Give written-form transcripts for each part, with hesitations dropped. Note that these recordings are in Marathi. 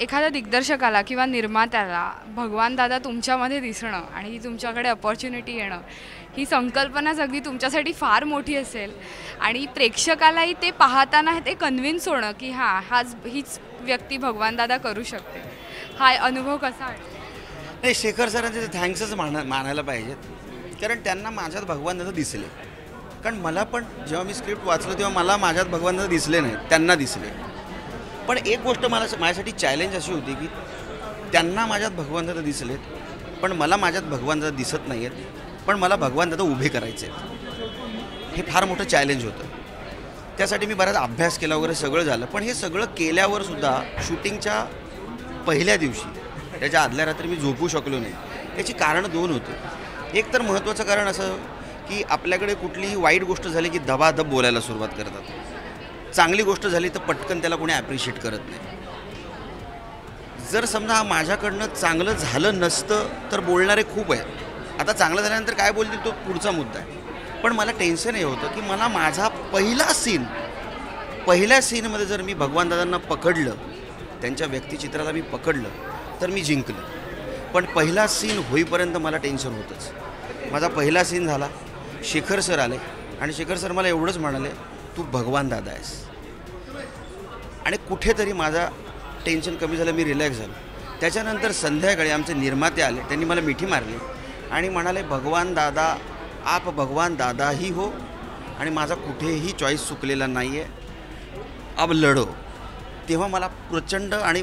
एखाद्या दिग्दर्शकाला किंवा निर्मात्याला भगवान दादा तुमच्यामध्ये दिसणं आणि तुमच्याकडे अपॉर्च्युनिटी येणं ही संकल्पनाच अगदी तुमच्यासाठी फार मोठी असेल आणि प्रेक्षकालाही ते पाहताना ते कन्व्हिन्स होणं की हीच व्यक्ती भगवान दादा करू शकते. हा अनुभव कसा आहे? नाही, शेखर सरांचे थँक्सच मानायला पाहिजेत, कारण त्यांना माझ्यात भगवान दादा दिसले. कारण मला पण जेव्हा मी स्क्रिप्ट वाचलं तेव्हा मला माझ्यात भगवान दादा दिसले नाही, त्यांना दिसले. पण एक गोष्ट माझ्यासाठी चॅलेंज अशी होती की त्यांना माझ्यात भगवान दादा दिसलेत, पण मला माझ्यात भगवान दादा दिसत नाही आहेत, पण मला भगवान दादा उभे करायचे आहेत. हे फार मोठं चॅलेंज होतं. त्यासाठी मी बराच अभ्यास केला वगैरे सगळं झालं. पण हे सगळं केल्यावर सुद्धा शूटिंगच्या पहिल्या दिवशी त्याच्या आदल्या रात्री मी झोपू शकलो नाही. याची कारणं दोन होते. एक तर महत्त्वाचं कारण असं की आपल्याकडे कुठलीही वाईट गोष्ट झाली की दबादब बोलायला सुरुवात करतात. चांगली गोष्ट झाली तर पटकन त्याला कोणी ॲप्रिशिएट करत नाही. जर समजा माझ्याकडनं चांगलं झालं नसतं तर बोलणारे खूप आहेत. आता चांगलं झाल्यानंतर काय बोलतील तो पुढचा मुद्दा आहे. पण मला टेन्शन हे होतं की मला माझा पहिल्या सीनमध्ये जर मी भगवान दादांना पकडलं, त्यांच्या व्यक्तिचित्राला मी पकडलं तर मी जिंकलं. पण पहिला सीन होईपर्यंत मला टेन्शन होतंच. माझा पहिला सीन झाला, शेखर सर आले आणि शेखर सर मला एवढंच म्हणाले, तू भगवान दादा आहेस. आणि कुठेतरी माझा टेन्शन कमी झालं, मी रिलॅक्स झालो. त्याच्यानंतर संध्याकाळी आमचे निर्माते आले, त्यांनी मला मिठी मारली आणि म्हणाले, भगवान दादा आप भगवान दादा ही हो आणि माझा कुठेही चॉईस चुकलेला नाही आहे, अब लढो. तेव्हा मला प्रचंड आणि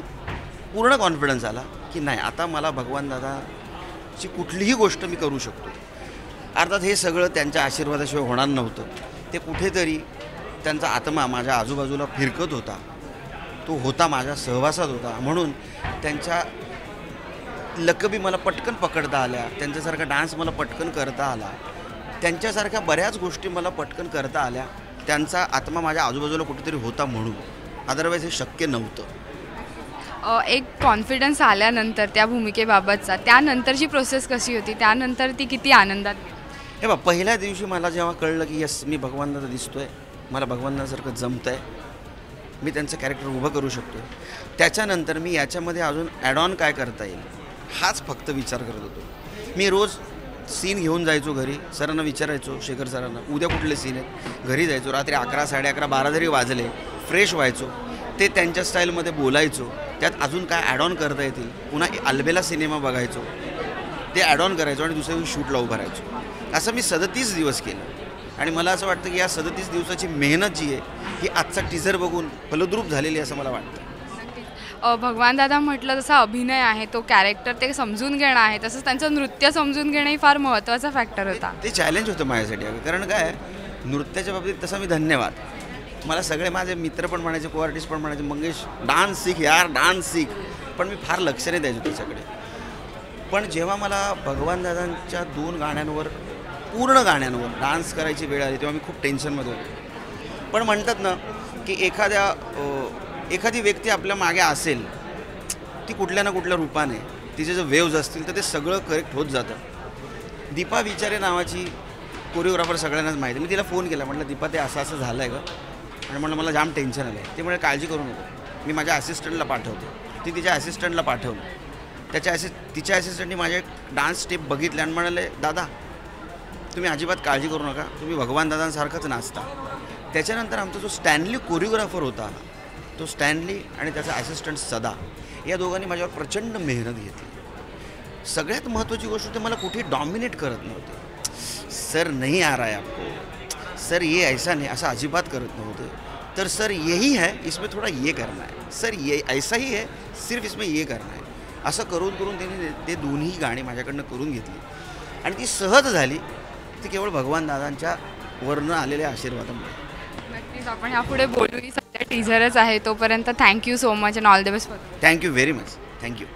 पूर्ण कॉन्फिडन्स आला की नाही, आता मला भगवान दादाची कुठलीही गोष्ट मी करू शकतो. अर्थात हे सगळं त्यांच्या आशीर्वादाशिवाय होणार नव्हतं. ते कुठेतरी त्यांचा आत्मा माझ्या आजूबाजूला फिरकत होता, तो होता माझ्या सहवासात होता. म्हणून त्यांच्या लकबी मला पटकन पकडता आल्या, त्यांच्यासारखा डान्स मला पटकन करता आला, त्यांच्यासारख्या बऱ्याच गोष्टी मला पटकन करता आल्या. त्यांचा आत्मा माझ्या आजूबाजूला कुठेतरी होता म्हणून. अदरवाईज हे शक्य नव्हतं. एक कॉन्फिडन्स आल्यानंतर त्या भूमिकेबाबतचा त्यानंतरची प्रोसेस कशी होती? त्यानंतर ती किती आनंदात? हे बघ, पहिल्या दिवशी मला जेव्हा कळलं की यस, मी भगवान दादा दिसतोय, मला भगवान दादासारखं जमतं आहे, मी त्यांचं कॅरेक्टर उभं करू शकतो, त्याच्यानंतर मी याच्यामध्ये अजून ॲड ऑन काय करता येईल हाच फक्त विचार करत होतो. मी रोज सीन घेऊन जायचो घरी, सरांना विचारायचो, शेखर सरांना, उद्या कुठले सीन आहेत. घरी जायचो, रात्री 11, 11:30, 12 जरी वाजले, फ्रेश व्हायचो, ते त्यांच्या स्टाईलमध्ये बोलायचो, त्यात अजून काय ॲड ऑन करता येतील. पुन्हा अल्बेला सिनेमा बघायचो, ते ॲड ऑन करायचो आणि दुसऱ्या दिवशी शूटला उभं राहायचो. असं मी 37 दिवस केलं आणि मला असं वाटतं की या 37 दिवसाची मेहनत जी आहे ही आजचा टीझर बघून फलद्रूप झालेली असं मला वाटतं. भगवान दादा म्हटलं जसा अभिनय आहे, तो कॅरेक्टर ते समजून घेणं आहे, तसंच त्यांचं नृत्य समजून घेणंही फार महत्त्वाचा फॅक्टर होता. ते चॅलेंज होतं माझ्यासाठी. कारण काय, नृत्याच्या बाबतीत तसा मी धन्यवाद. मला सगळे माझे मित्र पण म्हणायचे, को आर्टिस्ट पण म्हणायचे, मंगेश डान्स शिक यार, डान्स शिक. पण मी फार लक्ष नाही द्यायचो त्याच्याकडे. पण जेव्हा मला भगवान दादांच्या 2 गाण्यांवर, पूर्ण गाण्यांवर डान्स करायची वेळ आली तेव्हा मी खूप टेन्शनमध्ये होतो. पण म्हणतात ना की एखादी व्यक्ती आपल्या मागे असेल, ती कुठल्या ना कुठल्या रूपाने, तिचे जर वेव्ज असतील तर ते सगळं करेक्ट होत जातं. दीपा विचारे नावाची कोरिओग्राफर सगळ्यांनाच माहिती. मी तिला फोन केला, म्हटलं दीपा ते असं झालं आहे का, आणि म्हटलं मला जाम टेन्शन आलं आहे. ते म्हणजे काळजी करू नको, मी माझ्या असिस्टंटला पाठवते. ती तिच्या असिस्टंटला पाठवलं. तिच्या असिस्टंटनी माझे डान्स स्टेप बघितले आणि म्हणाले, दादा तुम्ही अजिबात काळजी करू नका, तुम्ही भगवान दादांसारखंच नाचता. त्याच्यानंतर आमचा जो स्टॅनली कोरिओग्राफर होता, तो स्टॅनली आणि त्याचा असिस्टंट सदा, या दोघांनी माझ्यावर प्रचंड मेहनत घेतली. सगळ्यात महत्त्वाची गोष्ट होती, मला कुठे डॉमिनेट करत नव्हते. सर नहीं आ रहा है आपको, सर ये ऐसा नहीं, असं अजिबात करत नव्हते. तर सर यही है, इसमें थोड़ा ये करना है, सर ये ऐसा ही है, सिर्फ इसमें ये करना है. असं करून त्यांनी ते दोन्ही गाणी माझ्याकडनं करून घेतली आणि ती सहज झाली. ती केवळ भगवान दादांच्या वरनं आलेल्या आशीर्वादामुळे. नक्कीच आपण यापुढे बोलूही. सध्या टीझरच आहे, तोपर्यंत thank you so much and all the best. Thank you very much. Thank you.